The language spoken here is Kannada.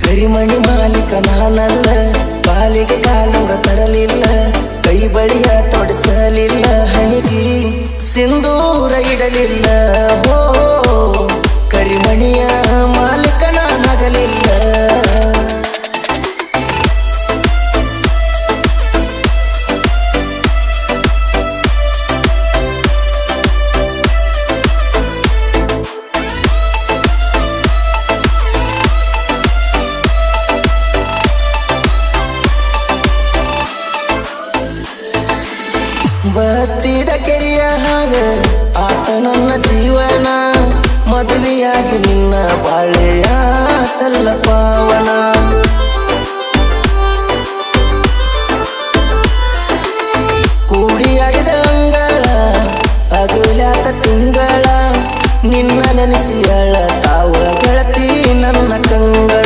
ಕರಿಮಣಿ ಮಾಲೀಕ ನಾನಲ್ಲ, ಪಾಲಿಗೆ ಕಾಲುಂಗ್ರ ತರಲಿಲ್ಲ, ಕೈ ಬಳಿಯ ತೊಡಿಸಲಿಲ್ಲ, ಹಣಿಗಿ ಸಿಂಧೂರ ಇಡಲಿಲ್ಲ. ಹೋ ಕರಿಮಣಿಯ ಮಾಲೀಕ ನಾನಾಗಲಿಲ್ಲ. ಬತ್ತಿದ ಕೆರೆಯ ಹಾಗ ಆತ ನನ್ನ ಜೀವನ, ಮದುವೆಯಾಗಿ ನಿನ್ನ ಬಾಳೆಯ ತಲ್ಲ ಪಾವನ. ಕೂಡಿ ಆಡಿದ ಅಂಗಳ ಅಗಲ್ಯಾತ ತಿಂಗಳ, ನಿನ್ನ ನೆನೆಸಿಯಳ ತಾವ ಗೆಳತಿ ನನ್ನ ಕಂಗಳ.